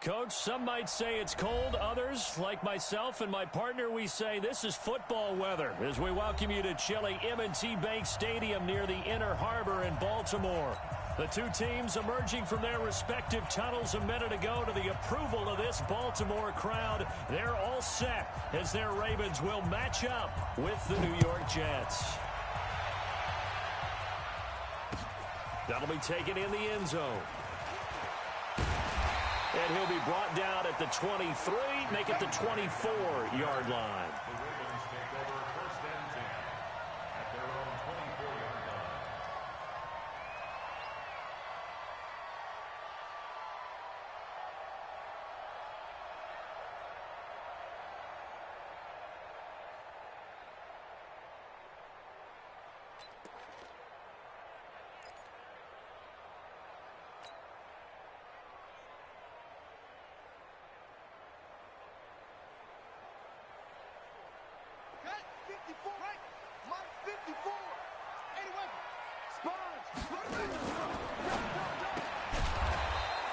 Coach, some might say it's cold. Others, like myself and my partner, we say this is football weather as we welcome you to chilly M&T Bank Stadium near the Inner Harbor in Baltimore. The two teams emerging from their respective tunnels a minute ago to the approval of this Baltimore crowd. They're all set as their Ravens will match up with the New York Jets. That'll be taken in the end zone. And he'll be brought down at the 23, make it the 24-yard line. The Ravens take over 1st and 10 at their own 24-yard line.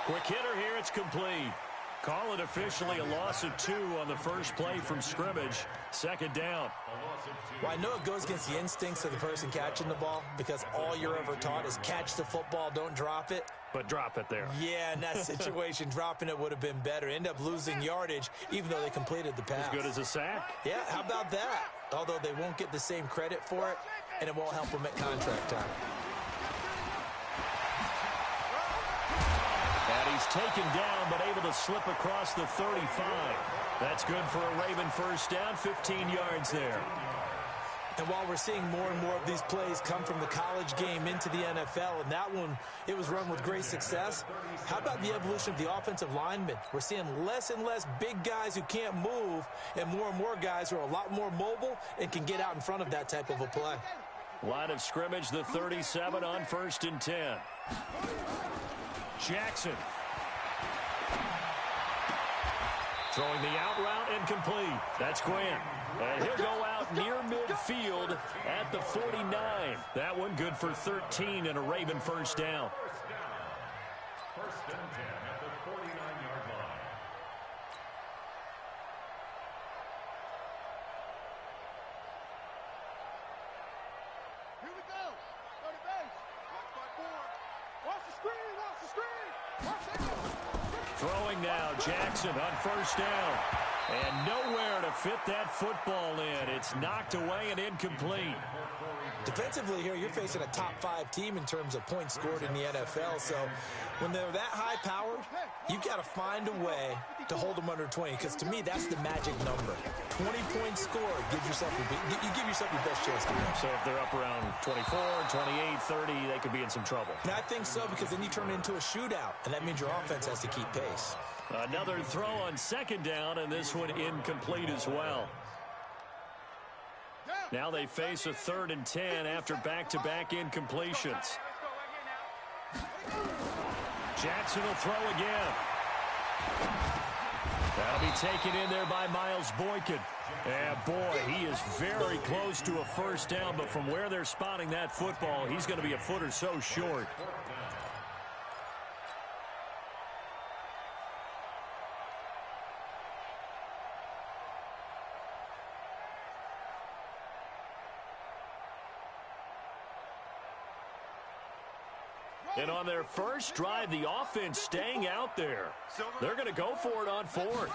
Quick hitter here, it's complete. Call it officially a loss of 2 on the first play from scrimmage. 2nd down. Well, I know it goes against the instincts of the person catching the ball because all you're ever taught is catch the football, don't drop it. But drop it there. Yeah, in that situation, dropping it would have been better. End up losing yardage, even though they completed the pass. As good as a sack? Yeah, how about that? Although they won't get the same credit for it, and it won't help them at contract time. And he's taken down, but able to slip across the 35. That's good for a Raven first down, 15 yards there. And while we're seeing more and more of these plays come from the college game into the NFL, and that one, it was run with great success, how about the evolution of the offensive linemen? We're seeing less and less big guys who can't move and more guys who are a lot more mobile and can get out in front of that type of a play. Line of scrimmage, the 37 on 1st and 10. Jackson. Throwing the out route incomplete. That's Grant. And he'll go out near midfield at the 49. That one good for 13 and a Raven first down. 1st and 10 at the 49-yard line. Here we go. Go to base. Watch my board. Watch the screen. Watch the screen. Watch it. Throwing now, Jackson on first down. And nowhere to fit that football in. It's knocked away and incomplete. Defensively here, you're facing a top-5 team in terms of points scored in the NFL. So when they're that high-powered, you've got to find a way to hold them under 20. Because to me, that's the magic number. 20 points scored gives yourself you give yourself your best chance to win. So if they're up around 24, 28, 30, they could be in some trouble. And I think so, because then you turn it into a shootout, and that means your offense has to keep pace. Another throw on 2nd down, and this one incomplete as well. Now they face a 3rd and 10 after back-to-back incompletions. Jackson will throw again. That'll be taken in there by Miles Boykin. And boy, he is very close to a first down, but from where they're spotting that football, he's going to be a foot or so short. And on their first drive, the offense staying out there. They're going to go for it on 4th.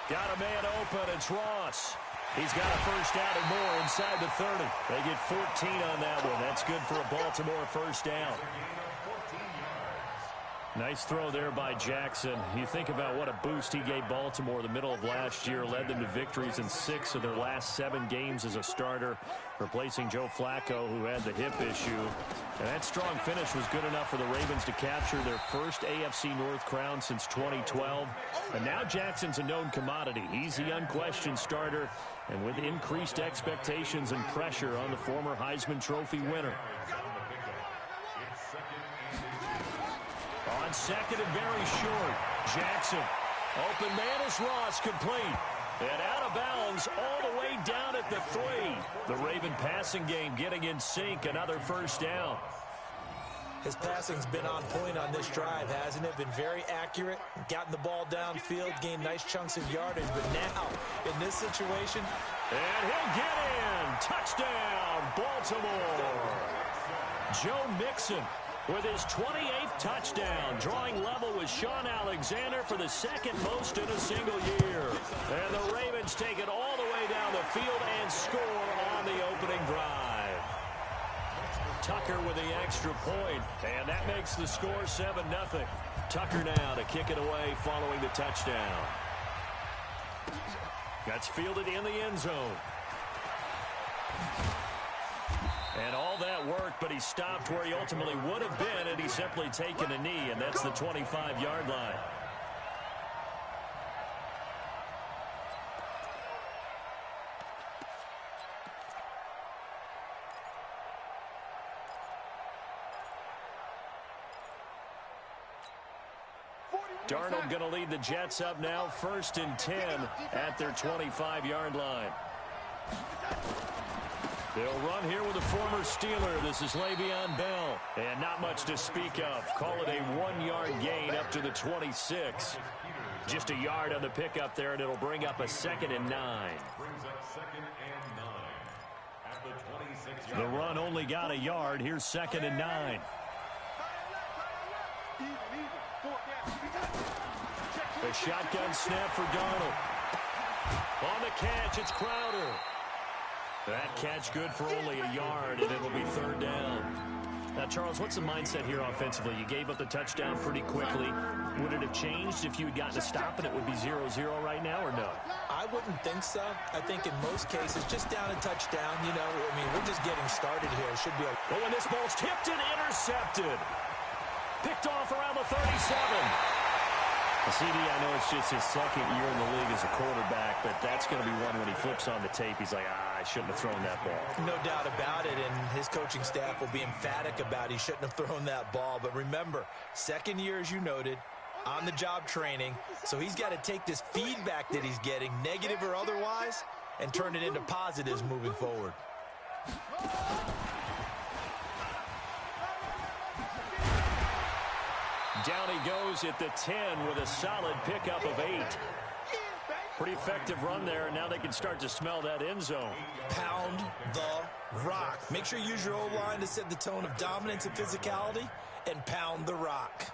Got a man open. It's Ross. He's got a first down and more inside the 30. They get 14 on that one. That's good for a Baltimore first down. Nice throw there by Jackson. You think about what a boost he gave Baltimore the middle of last year, led them to victories in 6 of their last 7 games as a starter, replacing Joe Flacco, who had the hip issue. And that strong finish was good enough for the Ravens to capture their first AFC North crown since 2012. And now Jackson's a known commodity. He's the unquestioned starter, and with increased expectations and pressure on the former Heisman Trophy winner. On 2nd and very short, Jackson. Open man is Ross, complete. And out of bounds all the way down at the 3. The Raven passing game getting in sync, another first down. His passing's been on point on this drive, hasn't it? Been very accurate, gotten the ball downfield, gained nice chunks of yardage. But now, in this situation... And he'll get in. Touchdown, Baltimore. Joe Mixon with his 28th touchdown, drawing level with Sean Alexander for the second most in a single year. And the Ravens take it all the way down the field and score on the opening drive. Tucker with the extra point, and that makes the score 7-0. Tucker now to kick it away following the touchdown. That's fielded in the end zone. And all that worked, but he stopped where he ultimately would have been, and he's simply taken a knee, and that's the 25-yard line. Darnold going to lead the Jets up now, 1st and 10 at their 25-yard line. They'll run here with a former Steeler. This is Le'Veon Bell. And not much to speak of. Call it a 1-yard gain up to the 26. Just a yard on the pickup there, and it'll bring up a 2nd and 9. The run only got a yard. Here's 2nd and 9. A shotgun snap for Darnold. On the catch, it's Crowder. That catch good for only a yard, and it'll be 3rd down. Now, Charles, what's the mindset here offensively? You gave up the touchdown pretty quickly. Would it have changed if you had gotten a stop and it would be 0-0 right now, or no? I wouldn't think so. I think in most cases, just down a touchdown, you know, I mean, we're just getting started here. It should be a... Oh, and this ball's tipped and intercepted. Picked off around the 37. CD, I know it's just his 2nd year in the league as a quarterback, but that's going to be one when he flips on the tape. He's like, I shouldn't have thrown that ball. No doubt about it, and his coaching staff will be emphatic about he shouldn't have thrown that ball. But remember, 2nd year, as you noted, on-the-job training, so he's got to take this feedback that he's getting, negative or otherwise, and turn it into positives moving forward. Down he goes at the 10 with a solid pickup of 8. Pretty effective run there, and now they can start to smell that end zone. Pound the rock. Make sure you use your O-line to set the tone of dominance and physicality, and pound the rock.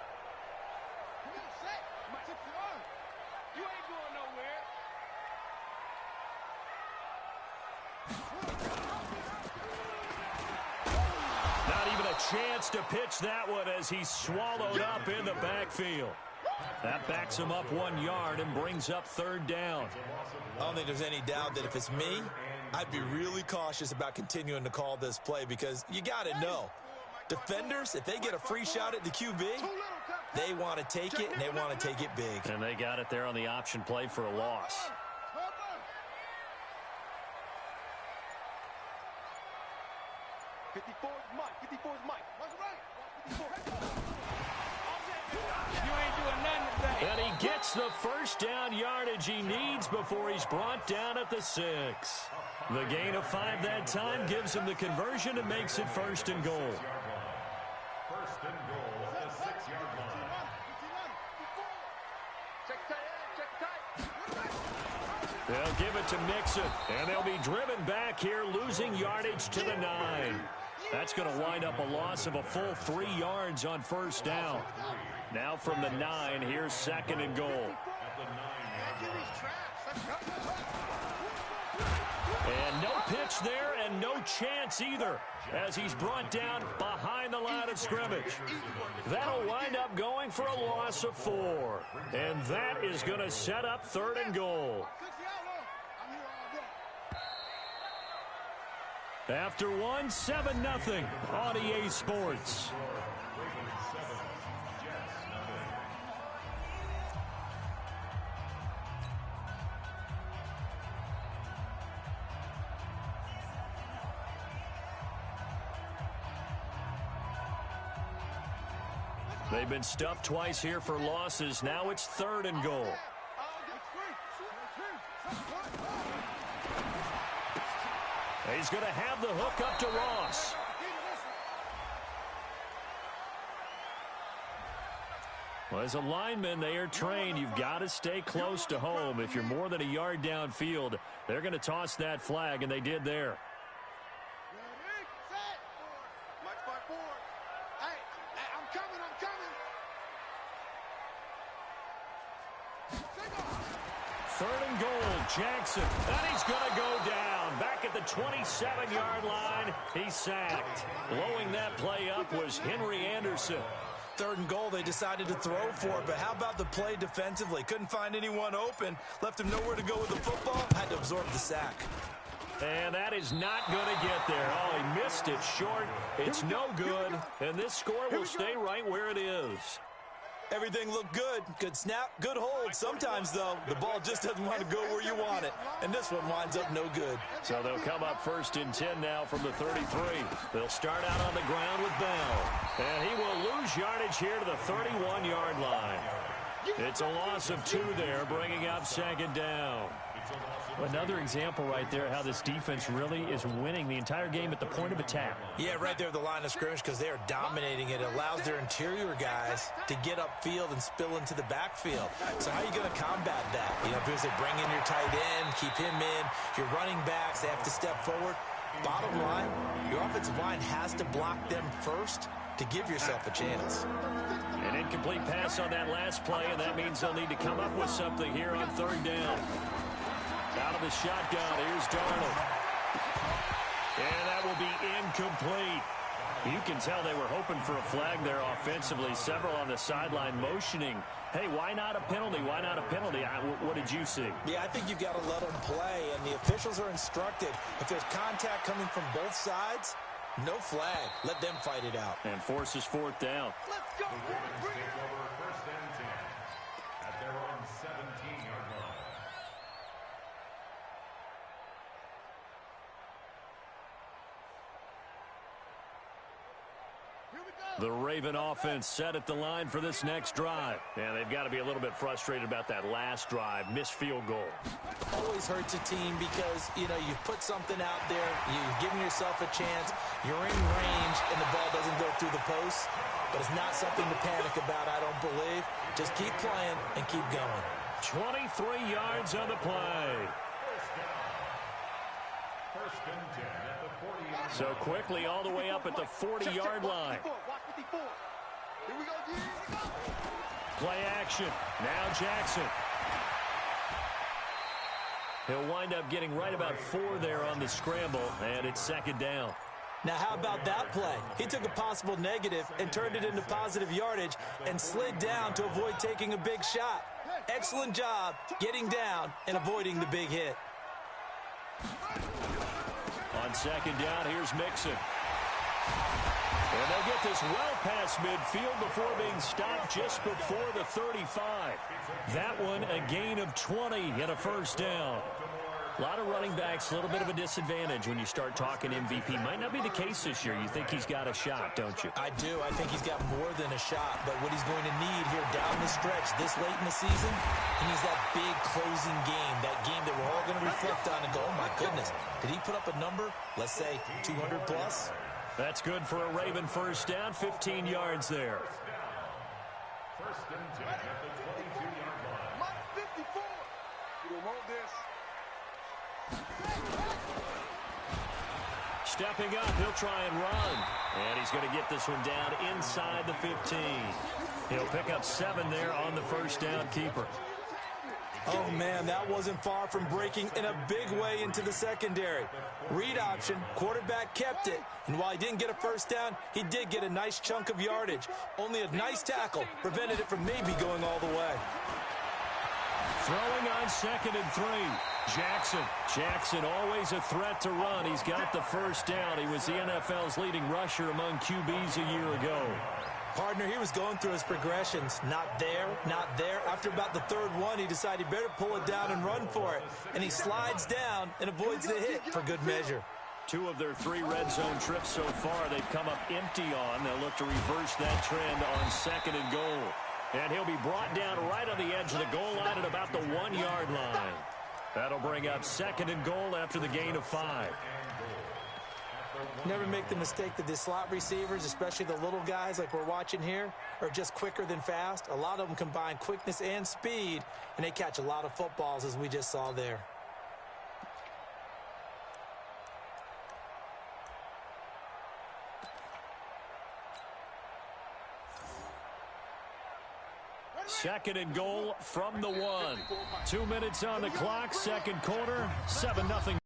Chance to pitch that one as he's swallowed up in the backfield. That backs him up 1 yard and brings up 3rd down. I don't think there's any doubt that if it's me, I'd be really cautious about continuing to call this play because you got to know, defenders, if they get a free shot at the QB, they want to take it, and they want to take it big. And they got it there on the option play for a loss. And he gets the 1st down yardage he needs before he's brought down at the 6. The gain of 5 that time gives him the conversion and makes it 1st and goal. 1st and goal at the 6-yard line. They'll give it to Mixon, and they'll be driven back here, losing yardage to the 9. That's going to wind up a loss of a full 3 yards on 1st down. Now from the 9, here's 2nd and goal. And no pitch there and no chance either as he's brought down behind the line of scrimmage. That'll wind up going for a loss of 4. And that is going to set up 3rd and goal. After 1, 7-0 on EA Sports. They've been stuffed twice here for losses. Now it's 3rd and goal. He's going to have the hook up to Ross. Well, as a lineman, they are trained. You've got to stay close to home. If you're more than a yard downfield, they're going to toss that flag, and they did there. Ready, set. March back forward. Hey, I'm coming. Take off. 3rd and goal, Jackson. And he's going to go down. Back at the 27-yard line, he's sacked. Blowing that play up was Henry Anderson. 3rd and goal, they decided to throw for it, but how about the play defensively? Couldn't find anyone open, left him nowhere to go with the football, had to absorb the sack. And that is not going to get there. Oh, he missed it short. It's no good, and this score will stay right where it is. Everything looked good. Good snap, good hold. Sometimes, though, the ball just doesn't want to go where you want it, and this one winds up no good. So they'll come up 1st and 10 now from the 33. They'll start out on the ground with Bell, and he will lose yardage here to the 31-yard line. It's a loss of 2 there, bringing up 2nd down. Another example right there how this defense really is winning the entire game at the point of attack. Yeah, right there at the line of scrimmage because they are dominating it. It allows their interior guys to get upfield and spill into the backfield. So how are you going to combat that? You know, because they bring in your tight end, keep him in. Your running backs, they have to step forward. Bottom line, your offensive line has to block them first to give yourself a chance. An incomplete pass on that last play, and that means they'll need to come up with something here on 3rd down. Out of the shotgun, here's Darnold. And that will be incomplete. You can tell they were hoping for a flag there offensively. Several on the sideline motioning. Hey, why not a penalty? Why not a penalty? What did you see? Yeah, I think you've got to let them play, and the officials are instructed. If there's contact coming from both sides, no flag. Let them fight it out. And forces 4th down. Let's go. Bring it Take over 1st and 10 at their own 17-yard line. The Raven offense set at the line for this next drive. And they've got to be a little bit frustrated about that last drive. Missed field goal. Always hurts a team because, you know, you've put something out there, you've given yourself a chance, you're in range, and the ball doesn't go through the post. But it's not something to panic about, I don't believe. Just keep playing and keep going. 23 yards on the play. 1st and 10 at the 40-yard line. So quickly all the way up at the 40-yard line. Watch 54. Here we go, G. Play action. Now Jackson. He'll wind up getting right about 4 there on the scramble, and it's 2nd down. Now, how about that play? He took a possible negative and turned it into positive yardage and slid down to avoid taking a big shot. Excellent job getting down and avoiding the big hit. On 2nd down, here's Mixon. And they'll get this well past midfield before being stopped just before the 35. That one, a gain of 20 and a 1st down. A lot of running backs, a little bit of a disadvantage when you start talking MVP. Might not be the case this year. You think he's got a shot, don't you? I do. I think he's got more than a shot. But what he's going to need here down the stretch this late in the season, he needs that big closing game, that game that we're all going to reflect on and go, oh, my goodness, did he put up a number, let's say 200 plus? That's good for a Raven 1st down, 15 yards there. 1st and 10 at the 22-yard line. Mike 54. You don't want this. Stepping up, he'll try and run. And he's going to get this one down inside the 15. He'll pick up 7 there on the 1st down keeper. Oh, man, that wasn't far from breaking in a big way into the secondary. Read option, quarterback kept it. And while he didn't get a 1st down, he did get a nice chunk of yardage. Only a nice tackle prevented it from maybe going all the way. Throwing on 2nd and 3. Jackson always a threat to run. He's got the 1st down. He was the NFL's leading rusher among QBs a year ago. Partner, he was going through his progressions. Not there, not there. After about the 3rd one, he decided he better pull it down and run for it. And he slides down and avoids the hit for good measure. 2 of their 3 red zone trips so far they've come up empty on. They'll look to reverse that trend on 2nd and goal. And he'll be brought down right on the edge of the goal line at about the 1-yard line. That'll bring up 2nd and goal after the gain of 5. Never make the mistake that the slot receivers, especially the little guys like we're watching here, are just quicker than fast. A lot of them combine quickness and speed, and they catch a lot of footballs, as we just saw there. Second and goal from the 1. 2 minutes on the clock, second quarter, 7-0.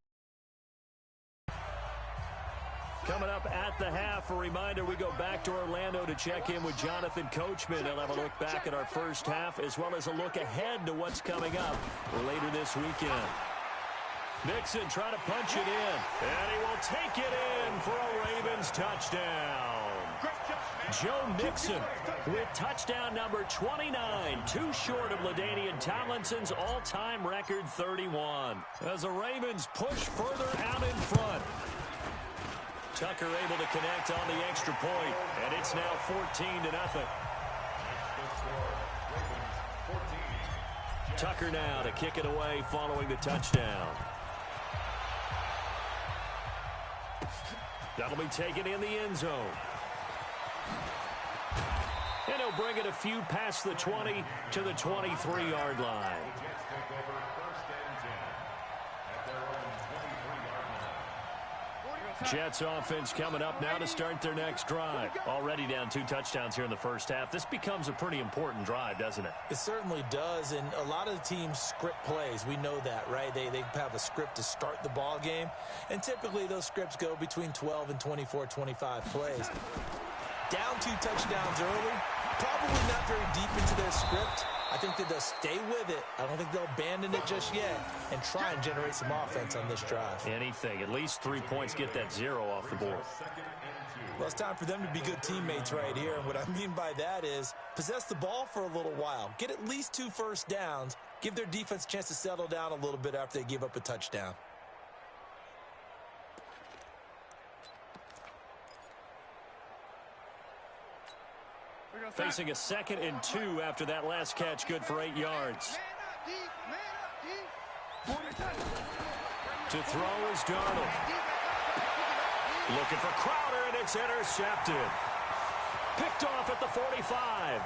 Coming up at the half, a reminder, we go back to Orlando to check in with Jonathan Coachman. He'll have a look back at our first half as well as a look ahead to what's coming up later this weekend. Mixon trying to punch it in, and he will take it in for a Ravens touchdown. Joe Mixon with touchdown number 29, too short of LaDainian Tomlinson's all-time record 31. As the Ravens push further out in front. Tucker able to connect on the extra point, and it's now 14-0. Tucker now to kick it away following the touchdown. That'll be taken in the end zone. And he'll bring it a few past the 20 to the 23-yard line. Jets offense coming up now to start their next drive. Already down 2 touchdowns here in the first half. This becomes a pretty important drive, doesn't it? It certainly does, and a lot of the teams script plays. We know that, right? They have a script to start the ball game, and typically those scripts go between 12 and 24, 25 plays. Down 2 touchdowns early, probably not very deep into their script. I think that they'll stay with it. I don't think they'll abandon it just yet and try and generate some offense on this drive. Anything. At least 3 points, get that 0 off the board. Well, it's time for them to be good teammates right here. And what I mean by that is possess the ball for a little while. Get at least 2 first downs. Give their defense a chance to settle down a little bit after they give up a touchdown. Facing a 2nd and 2 after that last catch, good for 8 yards. To throw is Darnold. Looking for Crowder, and it's intercepted. Picked off at the 45.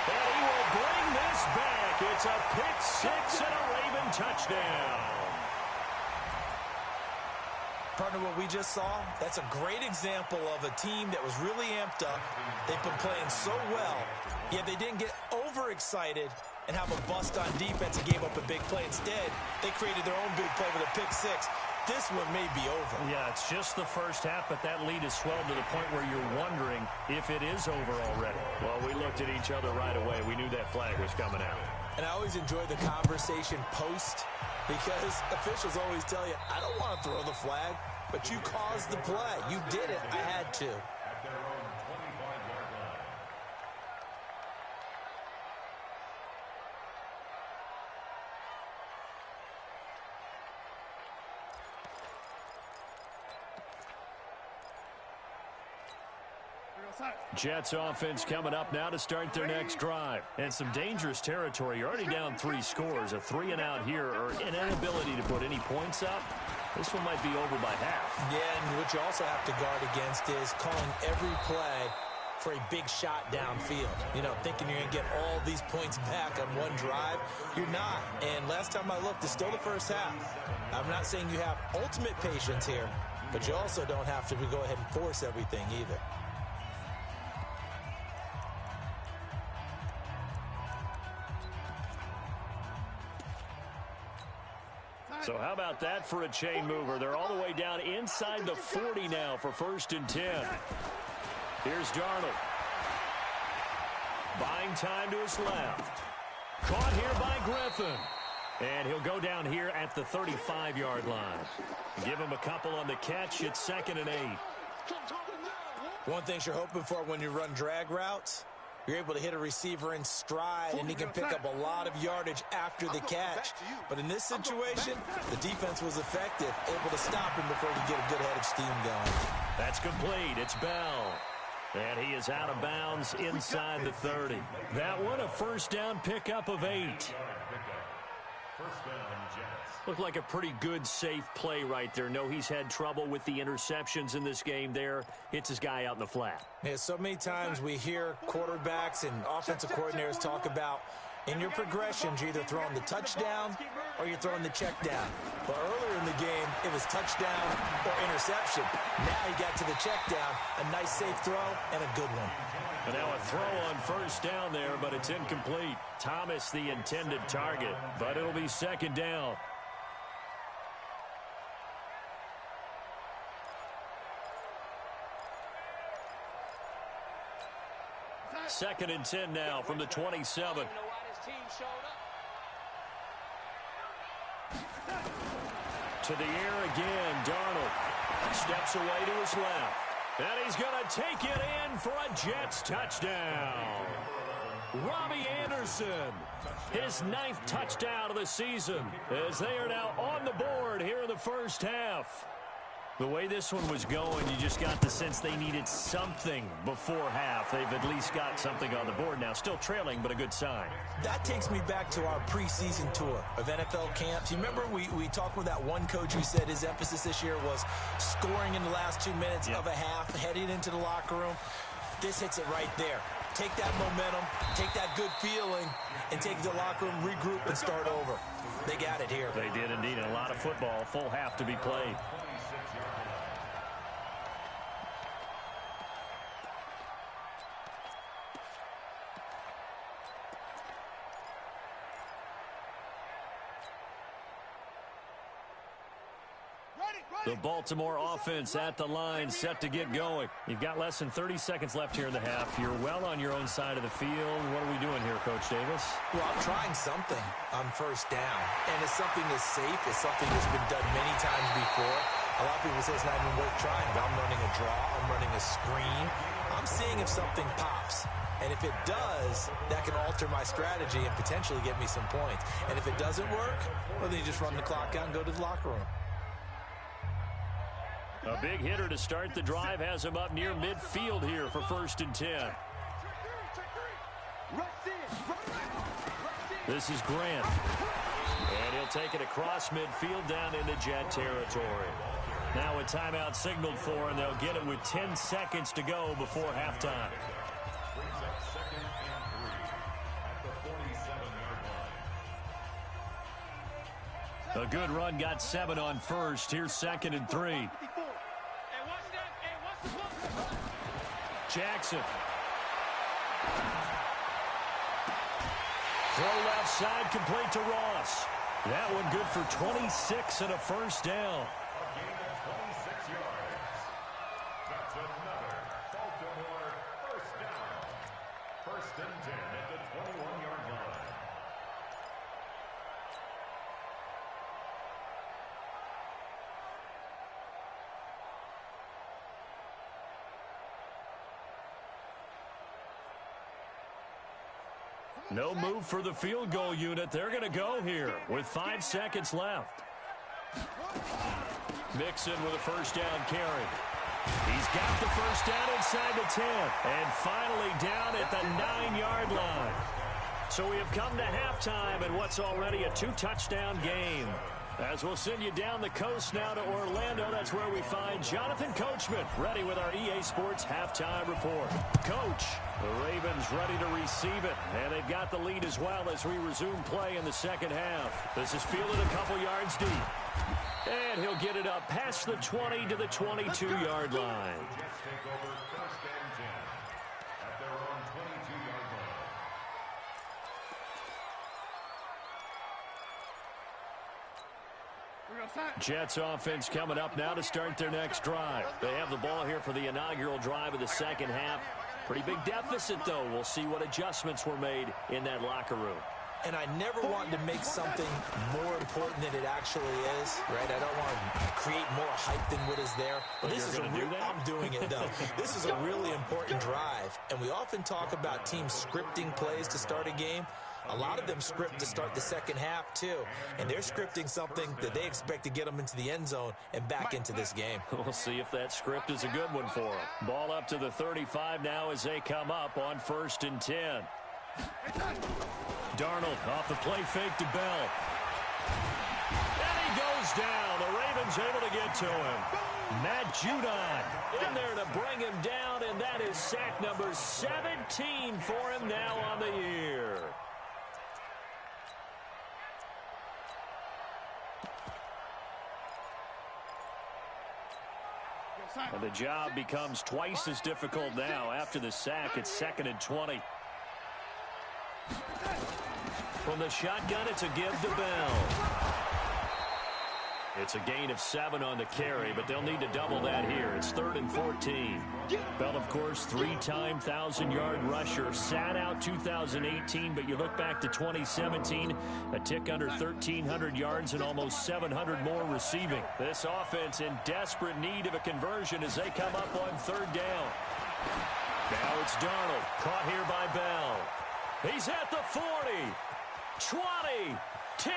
And he will bring this back. It's a pick 6 and a Raven touchdown. Partner, what we just saw, that's a great example of a team that was really amped up. They've been playing so well, yet they didn't get overexcited and have a bust on defense and gave up a big play. Instead, they created their own big play with a pick 6. This one may be over. Yeah, it's just the first half, but that lead has swelled to the point where you're wondering if it is over already. Well, we looked at each other right away. We knew that flag was coming out. And I always enjoy the conversation post because officials always tell you, I don't want to throw the flag, but you caused the play. You did it. I had to. Jets offense coming up now to start their next drive. And some dangerous territory. You're already down 3 scores. A 3-and-out here, or an inability to put any points up. This one might be over by half. Yeah, and what you also have to guard against is calling every play for a big shot downfield. You know, thinking you're going to get all these points back on one drive. You're not. And last time I looked, it's still the first half. I'm not saying you have ultimate patience here, but you also don't have to go ahead and force everything either. So how about that for a chain mover? They're all the way down inside the 40 now for 1st and 10. Here's Darnold. Buying time to his left. Caught here by Griffin. And he'll go down here at the 35-yard line. Give him a couple on the catch. It's 2nd and 8. One thing you're hoping for when you run drag routes, you're able to hit a receiver in stride, and he can pick up a lot of yardage after the catch. But in this situation, the defense was effective, able to stop him before he could get a good head of steam going. That's complete. It's Bell. And he is out of bounds inside the 30. That one, a 1st down pickup of 8. First down, Jets. Looked like a pretty good, safe play right there. No, he's had trouble with the interceptions in this game there. Hits his guy out in the flat. Yeah, so many times we hear quarterbacks and offensive coordinators talk about in your progressions, you're either throwing the touchdown or you're throwing the check down. But earlier in the game, it was touchdown or interception. Now he got to the check down, a nice safe throw and a good one. And now a throw on first down there, but it's incomplete. Thomas the intended target, but it'll be second down. Second and 10 now from the 27. To the air again, Darnold steps away to his left. And he's going to take it in for a Jets touchdown. Robbie Anderson, his 9th touchdown of the season, as they are now on the board here in the first half. The way this one was going, you just got the sense they needed something before half. They've at least got something on the board now. Still trailing, but a good sign. That takes me back to our preseason tour of NFL camps. You remember we talked with that one coach who said his emphasis this year was scoring in the last 2 minutes of a half, heading into the locker room. This hits it right there. Take that momentum, take that good feeling, and take it to the locker room, regroup, and start over. They got it here. They did indeed. A lot of football, full half to be played. The Baltimore offense at the line, set to get going. You've got less than 30 seconds left here in the half. You're well on your own side of the field. What are we doing here, Coach Davis? Well, I'm trying something on first down, and it's something that's safe. It's something that's been done many times before. A lot of people say it's not even worth trying, but I'm running a draw. I'm running a screen. I'm seeing if something pops. And if it does, that can alter my strategy and potentially get me some points. And if it doesn't work, well, then you just run the clock out and go to the locker room. A big hitter to start the drive has him up near midfield here for first and 10. This is Grant. And he'll take it across midfield down into Jet territory. Now a timeout signaled for, and they'll get it with 10 seconds to go before halftime. Brings up second and 3 at the 47-yard line. A good run, got 7 on first. Here's second and 3. Jackson. Throw left side, complete to Ross. That one good for 26 and a first down. A gain of 26 yards. That's another Baltimore first down. First and 10 at the 21-yard line. No move for the field goal unit. They're going to go here with 5 seconds left. Mixon with a first down carry. He's got the first down inside the 10. And finally down at the 9-yard line. So we have come to halftime in what's already a 2-touchdown game. As we'll send you down the coast now to Orlando, that's where we find Jonathan Coachman, ready with our EA Sports halftime report. Coach, the Ravens ready to receive it, and they've got the lead as well as we resume play in the second half. This is fielded a couple yards deep. And he'll get it up past the 20 to the 22-yard line. Jets take over first and 10 at their own 22-yard line. Jets offense coming up now to start their next drive. They have the ball here for the inaugural drive of the second half. Pretty big deficit, though. We'll see what adjustments were made in that locker room. And I never want to make something more important than it actually is, right? I don't want to create more hype than what is there. But this is I'm doing it, though. This is a really important drive. And we often talk about teams scripting plays to start a game. A lot of them script to start the second half, too. And they're scripting something that they expect to get them into the end zone and back into this game. We'll see if that script is a good one for them. Ball up to the 35 now as they come up on first and 10. Darnold off the play fake to Bell. goes down. The Ravens able to get to him. Matt Judon in there to bring him down, and that is sack number 17 for him now on the year. And the job becomes twice as difficult now. After the sack, it's 2nd and 20. From the shotgun, it's a give to Bell. It's a gain of 7 on the carry, but they'll need to double that here. It's 3rd and 14. Bell, of course, 3-time 1,000-yard rusher. Sat out 2018, but you look back to 2017, a tick under 1,300 yards and almost 700 more receiving. This offense in desperate need of a conversion as they come up on 3rd down. Now it's Darnold, caught here by Bell. He's at the 40, 20, 10,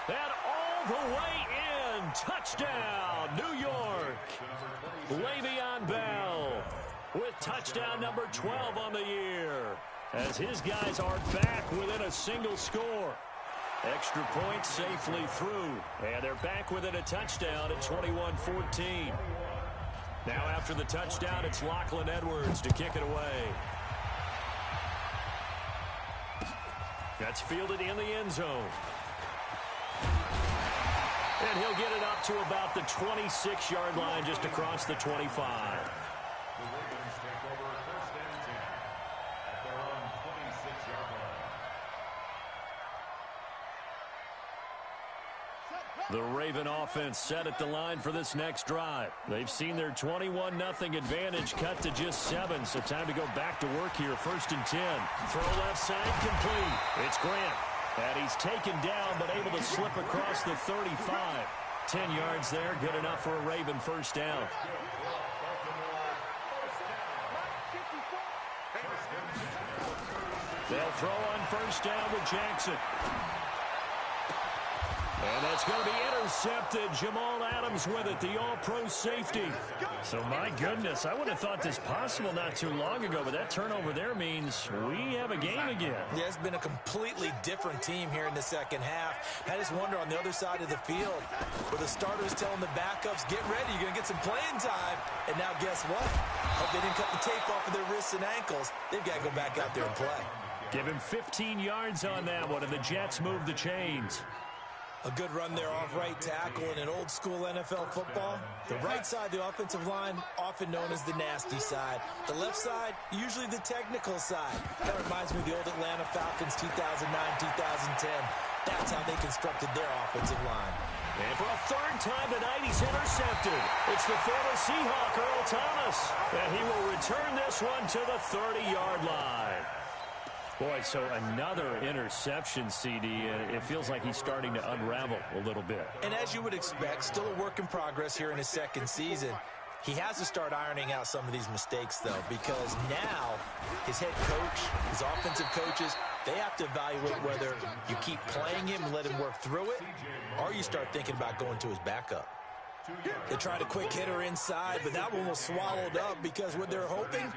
and all the way in. Touchdown, New York. Le'Veon Bell with touchdown number 12 on the year, as his guys are back within a single score. Extra point safely through, and they're back within a touchdown at 21-14. Now after the touchdown, it's Lachlan Edwards to kick it away. That's fielded in the end zone. And he'll get it up to about the 26-yard line, just across the 25. The Ravens take over 1st and 10 at their own 26-yard line. The Raven offense set at the line for this next drive. They've seen their 21-0 advantage cut to just 7, so time to go back to work here. 1st and 10. Throw left side complete. It's Grant. And he's taken down, but able to slip across the 35. 10 yards there, good enough for a Raven 1st down. They'll throw on 1st down with Jackson. And that's going to be intercepted. Jamal Adams with it, the all-pro safety. So, my goodness, I would have thought this possible not too long ago, but that turnover there means we have a game again. Yeah, it's been a completely different team here in the second half. I just wonder on the other side of the field, where the starters telling the backups, get ready, you're going to get some playing time. And now guess what? Hope they didn't cut the tape off of their wrists and ankles. They've got to go back out there and play. Give him 15 yards on that one, and the Jets move the chains. A good run there off right tackle in an old-school NFL football. The right side, the offensive line, often known as the nasty side. The left side, usually the technical side. That reminds me of the old Atlanta Falcons 2009-2010. That's how they constructed their offensive line. And for a 3rd time tonight, he's intercepted. It's the former Seahawk, Earl Thomas. And he will return this one to the 30-yard line. Boy, so another interception, CD, and it feels like he's starting to unravel a little bit. And as you would expect, still a work in progress here in his 2nd season. He has to start ironing out some of these mistakes, though, because now his head coach, his offensive coaches, they have to evaluate whether you keep playing him and let him work through it, or you start thinking about going to his backup. They tried a quick hitter inside, but that one was swallowed up because what they're hoping,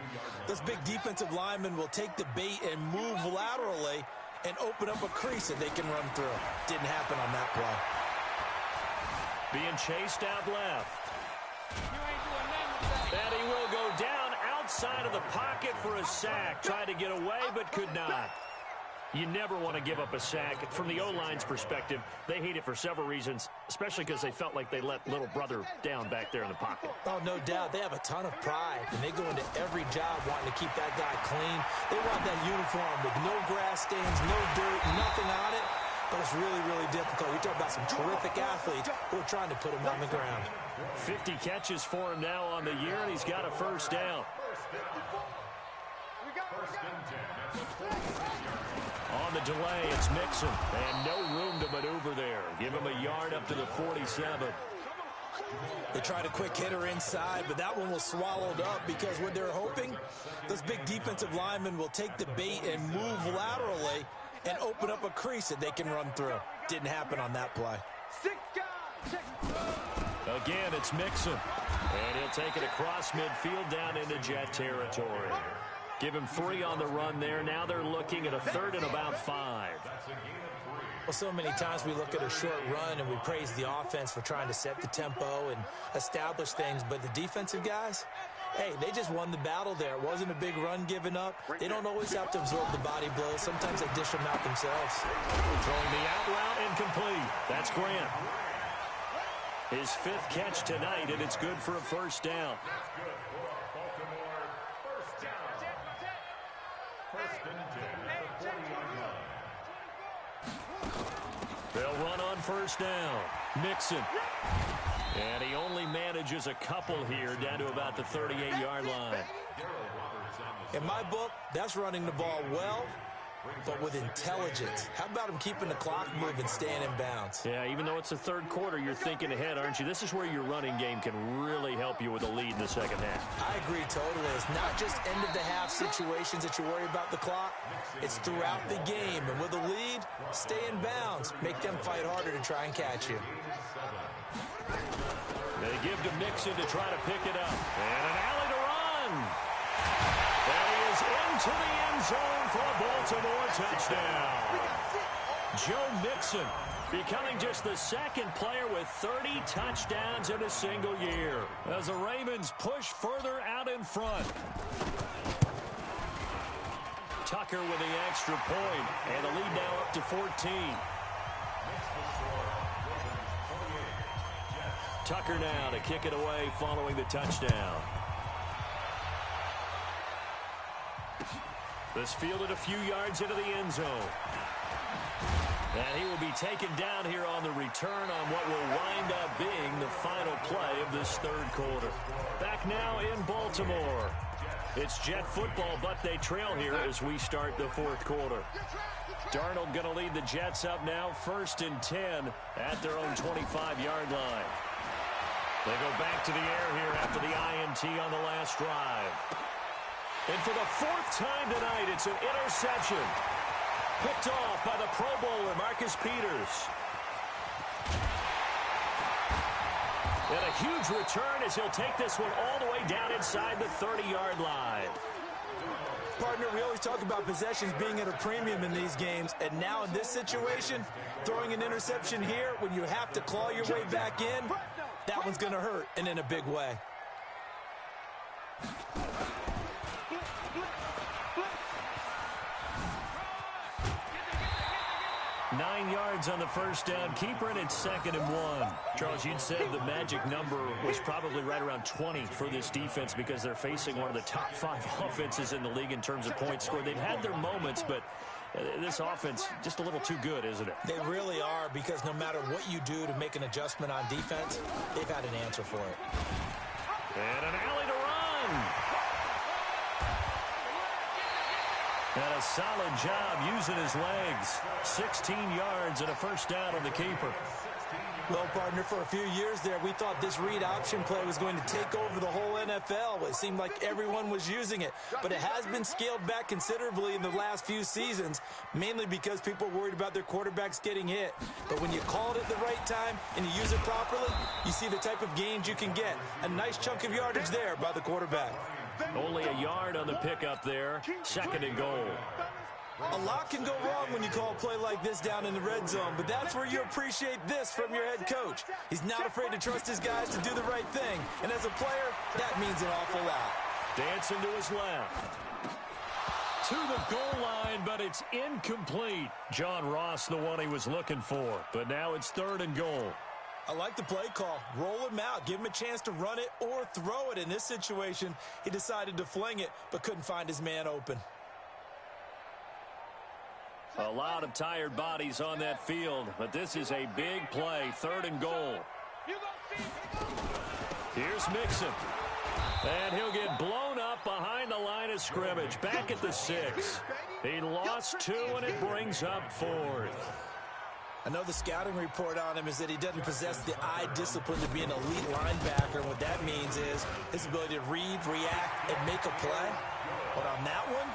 those big defensive linemen will take the bait and move laterally and open up a crease that they can run through. Didn't happen on that play. Being chased out left. And he will go down outside of the pocket for a sack. Tried to get away, but could not. You never want to give up a sack. From the O-line's perspective, they hate it for several reasons, especially because they felt like they let little brother down back there in the pocket. Oh, no doubt. They have a ton of pride, and they go into every job wanting to keep that guy clean. They want that uniform with no grass stains, no dirt, nothing on it. But it's really, really difficult. You're talking about some terrific athletes who are trying to put him on the ground. 50 catches for him now on the year, and he's got a 1st down. On the delay, it's Mixon, and no room to maneuver there. Give him a yard up to the 47. They tried a quick hitter inside, but that one was swallowed up because what they're hoping, those big defensive linemen will take the bait and move laterally and open up a crease that they can run through. Didn't happen on that play. Again, it's Mixon, and he'll take it across midfield down into Jet territory. Give him 3 on the run there. Now they're looking at a 3rd and about 5. Well, so many times we look at a short run and we praise the offense for trying to set the tempo and establish things, but the defensive guys, hey, they just won the battle there. It wasn't a big run given up. They don't always have to absorb the body blows. Sometimes they dish them out themselves. Throwing the out route incomplete. That's Grant. His 5th catch tonight, and it's good for a first down. They'll run on first down. Mixon. And he only manages a couple here down to about the 38-yard line. In my book, that's running the ball well, but with intelligence. How about him keeping the clock moving, staying in bounds? Yeah, even though it's the 3rd quarter, you're thinking ahead, aren't you? This is where your running game can really help you with a lead in the second half. I agree totally. It's not just end-of-the-half situations that you worry about the clock. It's throughout the game. And with a lead, stay in bounds. Make them fight harder to try and catch you. They give to Mixon to try to pick it up. And an alley to run. That is into the end zone for a Baltimore touchdown. Joe Mixon becoming just the 2nd player with 30 touchdowns in a single year as the Ravens push further out in front. Tucker with the extra point, and the lead now up to 14. Tucker now to kick it away following the touchdown. This fielded a few yards into the end zone. And he will be taken down here on the return on what will wind up being the final play of this 3rd quarter. Back now in Baltimore. It's Jet football, but they trail here as we start the 4th quarter. Darnold going to lead the Jets up now, 1st and 10 at their own 25-yard line. They go back to the air here after the INT on the last drive. And for the 4th time tonight, it's an interception. Picked off by the Pro Bowler, Marcus Peters. And a huge return as he'll take this one all the way down inside the 30-yard line. Partner, we always talk about possessions being at a premium in these games, and now in this situation, throwing an interception here when you have to claw your way back in, that one's going to hurt, and in a big way. 9 yards on the first down. Keeper, and it's 2nd and 1. Charles, you'd said the magic number was probably right around 20 for this defense because they're facing one of the top 5 offenses in the league in terms of points scored. They've had their moments, but this offense just a little too good, isn't it? They really are, because no matter what you do to make an adjustment on defense, they've had an answer for it. And an alley to run. And a solid job using his legs. 16 yards and a first down on the keeper. Well, partner, for a few years there, we thought this read option play was going to take over the whole NFL. It seemed like everyone was using it. But it has been scaled back considerably in the last few seasons, mainly because people are worried about their quarterbacks getting hit. But when you call it at the right time and you use it properly, you see the type of gains you can get. A nice chunk of yardage there by the quarterback. Only a yard on the pickup there. 2nd and goal. A lot can go wrong when you call a play like this down in the red zone, but that's where you appreciate this from your head coach. He's not afraid to trust his guys to do the right thing, and as a player, that means an awful lot. Dancing to his left. To the goal line, but it's incomplete. John Ross, the one he was looking for, but now it's 3rd and goal. I like the play call. Roll him out. Give him a chance to run it or throw it. In this situation, he decided to fling it, but couldn't find his man open. A lot of tired bodies on that field, but this is a big play. 3rd and goal. Here's Mixon. And he'll get blown up behind the line of scrimmage. Back at the 6. He lost 2, and it brings up 4th. I know the scouting report on him is that he doesn't possess the eye discipline to be an elite linebacker. What that means is his ability to read, react, and make a play. But on that one,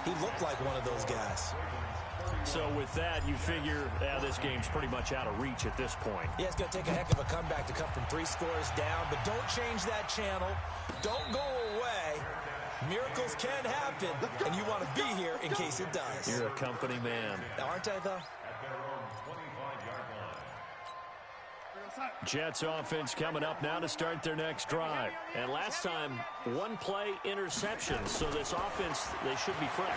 he looked like one of those guys. So with that, you figure this game's pretty much out of reach at this point. Yeah, it's going to take a heck of a comeback to come from 3 scores down, but don't change that channel. Don't go away. Miracles can happen, and you want to be here in case it does. You're a company man. Aren't I, though? At their own 25-yard line. Jets offense coming up now to start their next drive. And last time, one play interception. So this offense, they should be fresh.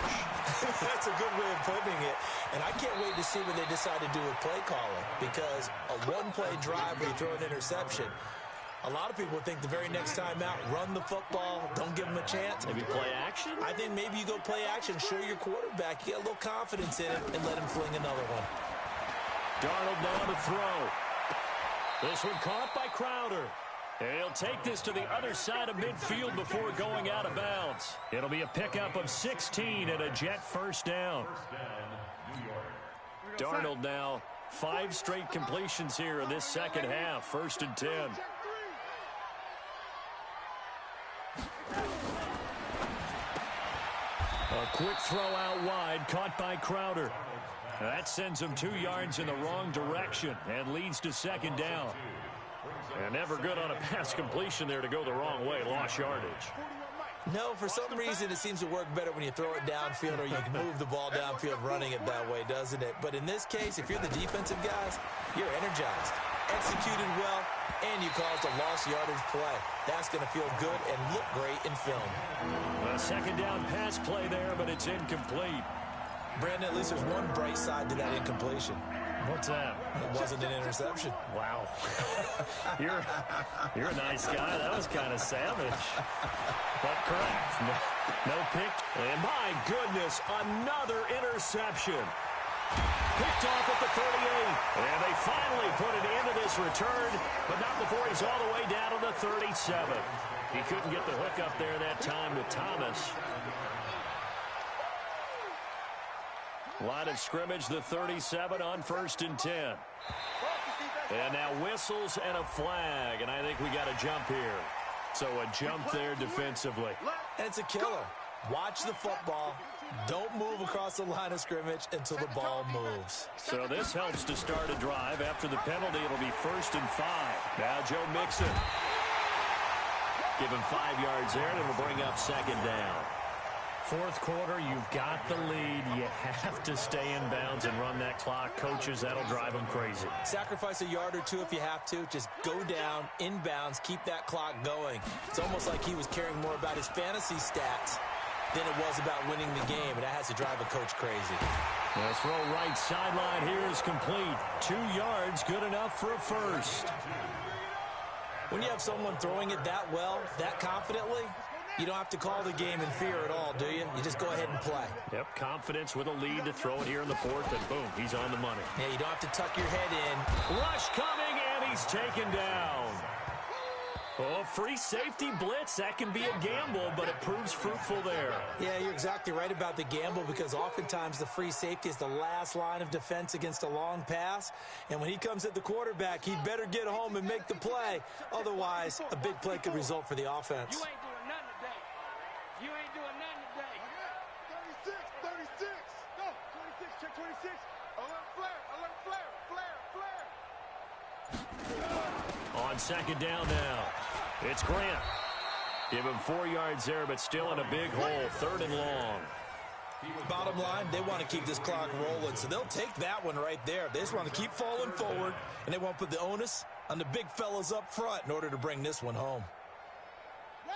That's a good way of putting it. And I can't wait to see what they decide to do with play calling. Because a one-play drive where you throw an interception, a lot of people think the very next time out, run the football, don't give them a chance. Maybe play action? I think maybe you go play action, show your quarterback, you get a little confidence in it, and let him fling another one. Darnold now to throw. This one caught by Crowder. He'll take this to the other side of midfield before going out of bounds. It'll be a pickup of 16 and a Jet first down. Darnold now 5 straight completions here in this second half. 1st and 10. A quick throw out wide, caught by Crowder. That sends him 2 yards in the wrong direction and leads to 2nd down. And never good on a pass completion there to go the wrong way. Lost yardage. No, for some reason it seems to work better when you throw it downfield or you can move the ball downfield running it that way, doesn't it? But in this case, if you're the defensive guys, you're energized, executed well, and you caused a lost yardage play. That's going to feel good and look great in film. A 2nd down pass play there, but it's incomplete. Brandon, at least there's one bright side to that incompletion. What's that? It wasn't an interception. Wow. You're a nice guy. That was kind of savage. But correct. No pick. And my goodness, another interception. Picked off at the 38. And they finally put it into this return, but not before he's all the way down to the 37. He couldn't get the hook up there that time with Thomas. Line of scrimmage, the 37 on 1st and 10. And now whistles and a flag, and I think we got a jump here. So a jump there defensively. And it's a killer. Watch the football. Don't move across the line of scrimmage until the ball moves. So this helps to start a drive. After the penalty, it'll be 1st and 5. Now Joe Mixon. Give him 5 yards there, and it'll bring up 2nd down. 4th quarter, you've got the lead. You have to stay in bounds and run that clock. Coaches, that'll drive them crazy. Sacrifice a yard or 2 if you have to. Just go down, in bounds, keep that clock going. It's almost like he was caring more about his fantasy stats than it was about winning the game, and that has to drive a coach crazy. The throw right sideline here is complete. 2 yards, good enough for a first. When you have someone throwing it that well, that confidently, you don't have to call the game in fear at all, do you? You just go ahead and play. Yep, confidence with a lead to throw it here in the 4th, and boom, he's on the money. Yeah, you don't have to tuck your head in. Rush coming, and he's taken down. Oh, free safety blitz, that can be a gamble, but it proves fruitful there. Yeah, you're exactly right about the gamble because oftentimes the free safety is the last line of defense against a long pass. And when he comes at the quarterback, he'd better get home and make the play. Otherwise, a big play could result for the offense. You ain't doing nothing today. You ain't doing nothing today. 36, 36. Go. 26, check 26. Alert flare. On 2nd down now, it's Grant. Give him 4 yards there, but still in a big hole. 3rd and long. Bottom line, they want to keep this clock rolling, so they'll take that one right there. They just want to keep falling forward, and they won't put the onus on the big fellas up front in order to bring this one home.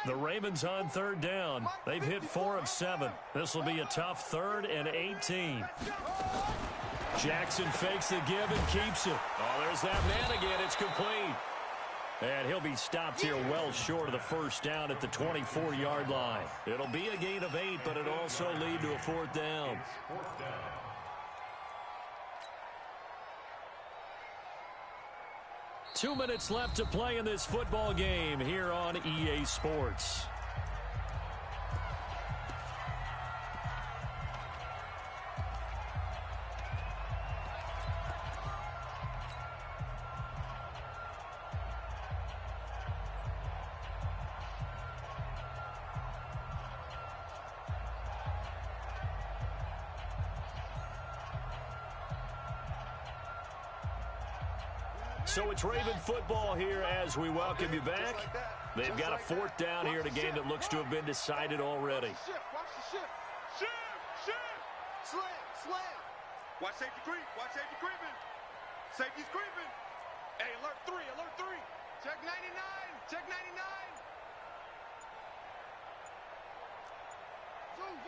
The Ravens on 3rd down. They've hit 4 of 7. This will be a tough 3rd and 18. Jackson fakes the give and keeps it. Oh, there's that man again. It's complete. And he'll be stopped here well short of the 1st down at the 24-yard line. It'll be a gain of 8, but it'll also lead to a 4th down. 4th down. Two minutes left to play in this football game here on EA Sports. So it's Raven football here as we welcome you back. They've got a fourth down here in a game that looks to have been decided already. Watch the shift. Slam. Watch safety creep. Watch safety creeping. Safety's creeping. Hey, alert 3. Check 99. Zoom.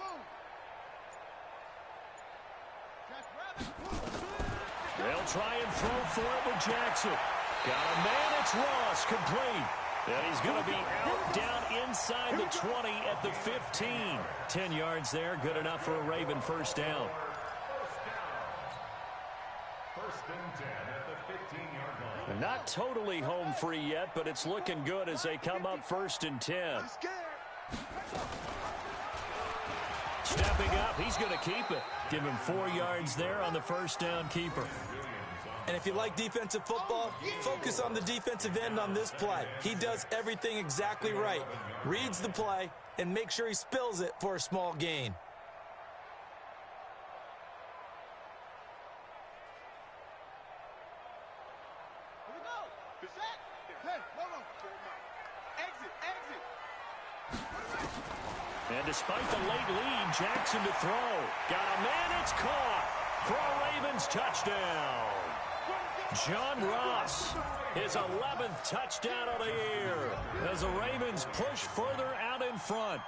They'll try and throw for it with Jackson. Got a man, it's Ross, complete. And he's going to be out down inside the 20 at the 15. 10 yards there, good enough for a Raven first down. First and 10 at the 15-yard line. Not totally home free yet, but it's looking good as they come up first and 10. Stepping up, he's going to keep it. Give him 4 yards there on the first down keeper. And if you like defensive football, focus on the defensive end on this play. He does everything exactly right. Reads the play and make sure he spills it for a small gain. Here we go. Set. Hey, hold on. Exit. And despite the late lead, Jackson to throw. Got a man, it's caught for a Ravens touchdown. John Ross, his 11th touchdown of the year as the Ravens push further out in front.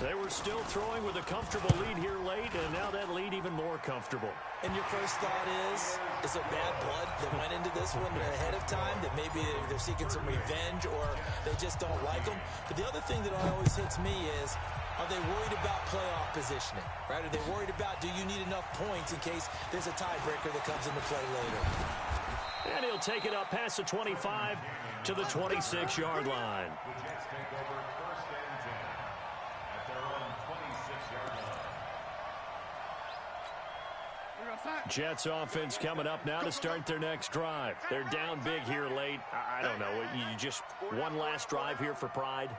They were still throwing with a comfortable lead here late, and now that lead even more comfortable. And your first thought is there bad blood that went into this one ahead of time, that maybe they're seeking some revenge or they just don't like them? But the other thing that always hits me is, are they worried about playoff positioning, right? Are they worried about, do you need enough points in case there's a tiebreaker that comes into play later? And he'll take it up past the 25 to the 26-yard line. The Jets take over first and 10 at their own 26-yard line. Jets offense coming up now to start their next drive. They're down big here late. I don't know. You just one last drive here for pride.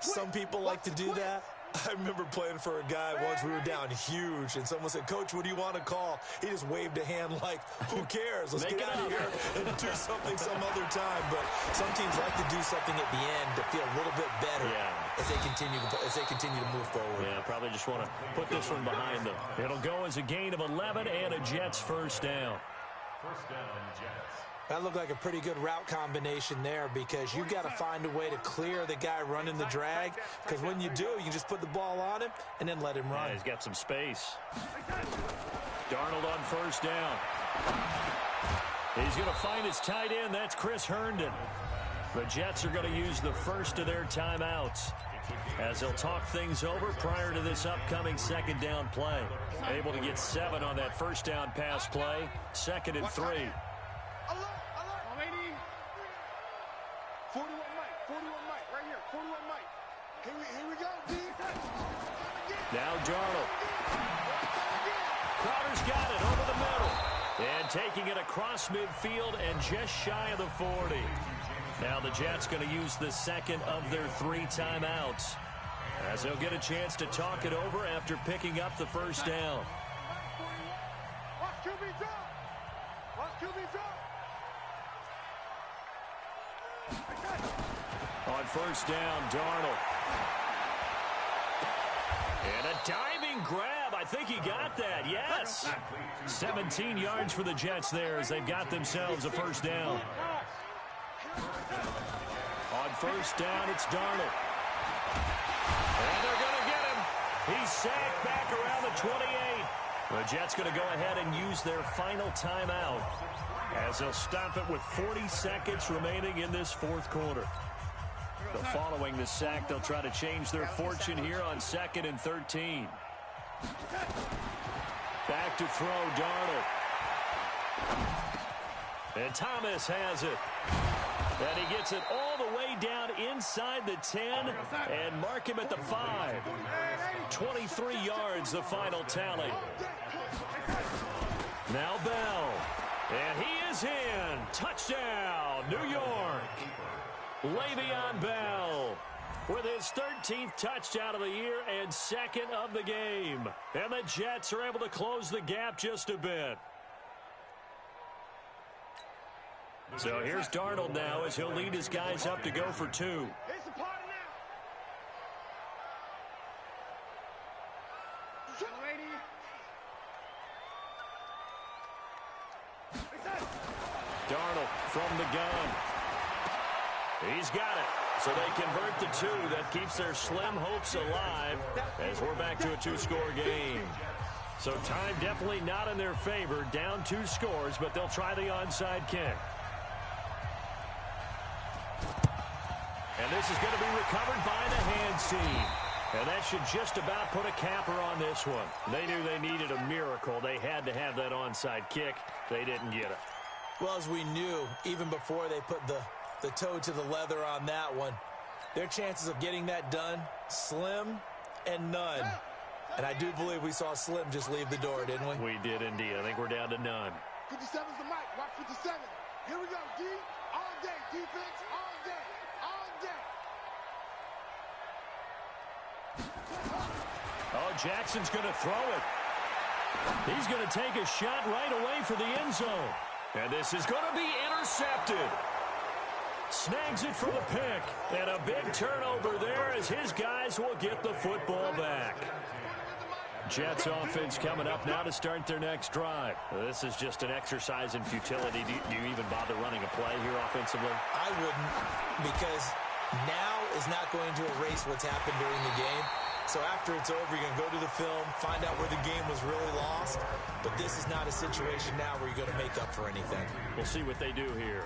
Some people like to do that. I remember playing for a guy once. We were down huge, and someone said, "Coach, what do you want to call?" He just waved a hand like, who cares? Let's get out of here and do something some other time. But some teams like to do something at the end to feel a little bit better as they continue to move forward. Yeah, probably just want to put this one behind them. It'll go as a gain of 11 and a Jets first down. First down, Jets. That looked like a pretty good route combination there, because you've got to find a way to clear the guy running the drag, because when you do, you can just put the ball on him and then let him run. Yeah, he's got some space. Darnold on first down. He's going to find his tight end. That's Chris Herndon. The Jets are going to use the first of their timeouts as they'll talk things over prior to this upcoming second down play. Able to get 7 on that first down pass play. 2nd and 3. 41 Mike, right here, 41 Mike. Here we go, defense. Now Darnold. Crowder's got it over the middle. And taking it across midfield and just shy of the 40. Now the Jets going to use the second of their 3 timeouts, as they'll get a chance to talk it over after picking up the first down. Watch QB drop. Watch QB drop. On first down, Darnold. And a diving grab. I think he got that. Yes. 17 yards for the Jets there as they've got themselves a first down. On first down, it's Darnold. And they're going to get him. He's sacked back around the 28. The Jets going to go ahead and use their final timeout, as they'll stop it with 40 seconds remaining in this fourth quarter. So following the sack, they'll try to change their fortune here on 2nd and 13. Back to throw, Darnold. And Thomas has it. And he gets it all the way down inside the 10 and mark him at the 5. 23 yards, the final tally. Now Bell. And he is in. Touchdown, New York. Le'Veon Bell with his 13th touchdown of the year and 2nd of the game. And the Jets are able to close the gap just a bit. So here's Darnold now as he'll lead his guys up to go for 2. It's a party now. Darnold from the gun. He's got it. So they convert the 2. That keeps their slim hopes alive as we're back to a 2-score game. So time definitely not in their favor. Down 2 scores, but they'll try the onside kick. And this is going to be recovered by the hands team. And that should just about put a capper on this one. They knew they needed a miracle. They had to have that onside kick. They didn't get it. Well, as we knew, even before they put the toe to the leather on that one, their chances of getting that done, slim and none. And I do believe we saw Slim just leave the door, didn't we? We did indeed. I think we're down to none. 57's the mic. Watch 57. Here we go. D all day. Defense all day. All day. Oh, Jackson's going to throw it. He's going to take a shot right away for the end zone. And this is going to be intercepted. Snags it for the pick. And a big turnover there as his guys will get the football back. Jets offense coming up now to start their next drive. This is just an exercise in futility. Do you even bother running a play here offensively? I wouldn't, because now is not going to erase what's happened during the game. So after it's over, you're going to go to the film, find out where the game was really lost. But this is not a situation now where you're going to make up for anything. We'll see what they do here.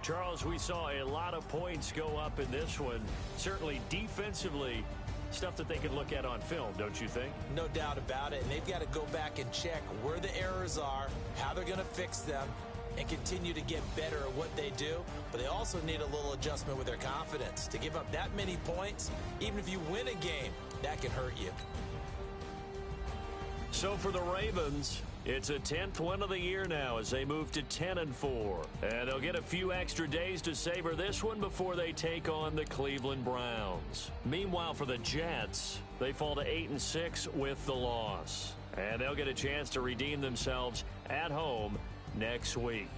Charles, we saw a lot of points go up in this one. Certainly defensively, stuff that they can look at on film, don't you think? No doubt about it. And they've got to go back and check where the errors are, how they're going to fix them, and continue to get better at what they do. But they also need a little adjustment with their confidence. To give up that many points, even if you win a game, that can hurt you. So for the Ravens, it's a 10th win of the year now as they move to 10-4. And they'll get a few extra days to savor this one before they take on the Cleveland Browns. Meanwhile, for the Jets, they fall to 8-6 with the loss. And they'll get a chance to redeem themselves at home next week.